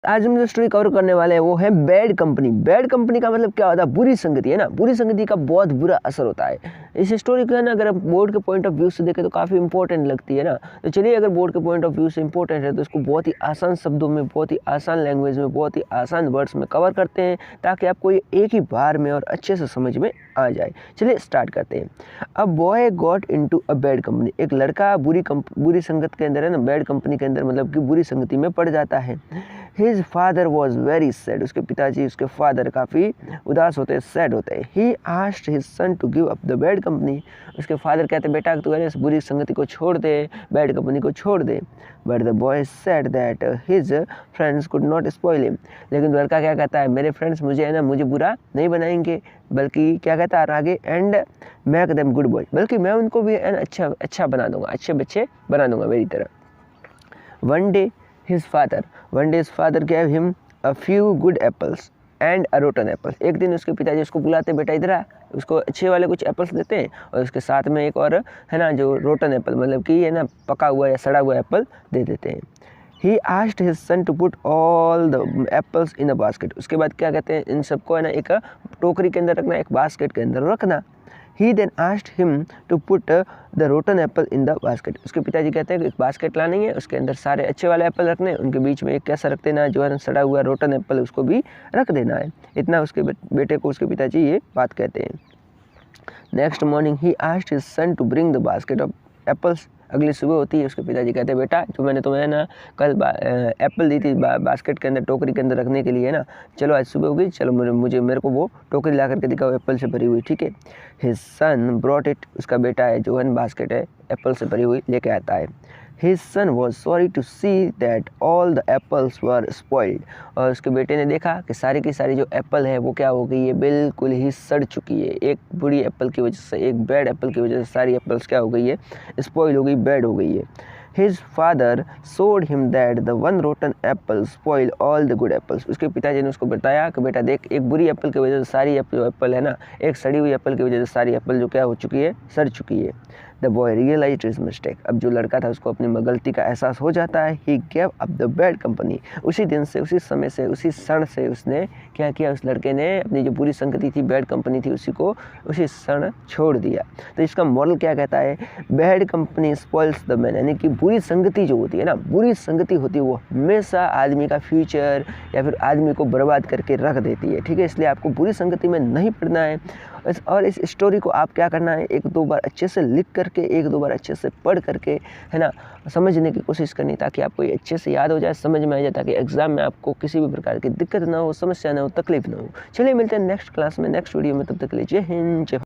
आज हम जो स्टोरी कवर करने वाले हैं वो है बैड कंपनी। बैड कंपनी का मतलब क्या होता है? बुरी संगति, है ना। बुरी संगति का बहुत बुरा असर होता है। इस स्टोरी को है ना, अगर आप बोर्ड के पॉइंट ऑफ व्यू से देखें तो काफ़ी इंपॉर्टेंट लगती है ना। तो चलिए, अगर बोर्ड के पॉइंट ऑफ व्यू से इंपॉर्टेंट है तो इसको बहुत ही आसान शब्दों में, बहुत ही आसान लैंग्वेज में, बहुत ही आसान वर्ड्स में कवर करते हैं ताकि आपको ये एक ही बार में और अच्छे से समझ में आ जाए। चलिए स्टार्ट करते हैं। A boy got into a bad company. एक लड़का बुरी संगत के अंदर, है ना, बैड कंपनी के अंदर, मतलब कि बुरी संगति में पड़ जाता है। His father was very sad. उसके पिताजी, उसके फादर काफ़ी उदास होते हैं, सैड होते हैं। He asked his son to give up the bad company. उसके फादर कहते हैं, बेटा तू है ना इस बुरी संगति को छोड़ दे, बैड कंपनी को छोड़ दे। But the boy said that his friends could not spoil him. लेकिन लड़का क्या कहता है, मेरे फ्रेंड्स मुझे, है ना, मुझे बुरा नहीं बनाएंगे, बल्कि क्या कहता है आगे, and make them good boy, बल्कि मैं उनको भी, है ना, अच्छा बना दूंगा, अच्छे बच्चे बना दूंगा मेरी तरह। One day his father gave him a few good apples and a rotten apple. एक दिन उसके पिताजी उसको बुलाते, बेटा इधर आ, उसको अच्छे वाले कुछ एप्पल्स देते हैं और उसके साथ में एक और, है ना, जो रोटन एप्पल, मतलब कि, है ना, पका हुआ या सड़ा हुआ एप्पल दे देते हैं। He asked his son to put all the apples in a basket. उसके बाद क्या कहते हैं, इन सबको, है ना, एक टोकरी के अंदर रखना, एक बास्केट के अंदर रखना। He then asked him to put the rotten apple in the basket. उसके पिताजी कहते हैं कि एक बास्केट लानी है, उसके अंदर सारे अच्छे वाले एप्पल रखने हैं, उनके बीच में एक कैसा रख देना है, जो है सड़ा हुआ रोटन एप्पल, उसको भी रख देना है। इतना उसके बेटे को उसके पिताजी ये बात कहते हैं। Next morning he asked his son to bring the basket of apples. अगली सुबह होती है, उसके पिताजी कहते हैं, बेटा जो मैंने तुम्हें ना कल एप्पल दी थी बास्केट के अंदर, टोकरी के अंदर रखने के लिए, है ना, चलो आज सुबह हो गई, चलो मेरे को वो टोकरी ला करके दिखाओ एप्पल से भरी हुई, ठीक है। His son brought it. उसका बेटा है जो है बास्केट है एप्पल से भरी हुई लेके आता है। His son was sorry to see that all the apples were spoiled. और उसके बेटे ने देखा कि सारी की सारी जो एप्पल है वो क्या हो गई है, बिल्कुल ही सड़ चुकी है। एक बुरी एप्पल की वजह से, एक बैड एप्पल की वजह से सारी एप्पल्स क्या हो गई है, स्पॉइल हो गई, बैड हो गई है। His father showed him that the one rotten apple spoiled all the good apples. उसके पिताजी ने उसको बताया कि बेटा देख, एक बुरी एप्पल की वजह से सारी एप्पल है ना, एक सड़ी हुई एप्पल की वजह से सारी एप्पल जो क्या हो चुकी है, सड़ चुकी है। The boy realised his mistake. अब जो लड़का था उसको अपनी गलती का एहसास हो जाता है। He gave up the bad company. उसी दिन से, उसी समय से, उसी क्षण से उसने क्या किया, उस लड़के ने अपनी जो बुरी संगति थी, बैड कंपनी थी, उसी को उसी क्षण छोड़ दिया। तो इसका मॉरल क्या कहता है, bad company spoils the man, यानी कि बुरी संगति जो होती है ना, बुरी संगति होती है वो हमेशा आदमी का फ्यूचर या फिर आदमी को बर्बाद करके रख देती है, ठीक है। इसलिए आपको बुरी संगति में नहीं पड़ना है। और इस स्टोरी को आप क्या करना है, एक दो बार अच्छे से लिख करके, एक दो बार अच्छे से पढ़ करके, है ना, समझने की कोशिश करनी, ताकि आपको ये अच्छे से याद हो जाए, समझ में आ जाए, ताकि एग्जाम में आपको किसी भी प्रकार की दिक्कत ना हो, समस्या ना हो, तकलीफ ना हो। चलिए मिलते हैं नेक्स्ट क्लास में, नेक्स्ट वीडियो में। तब तक के लिए जय हिंद, जय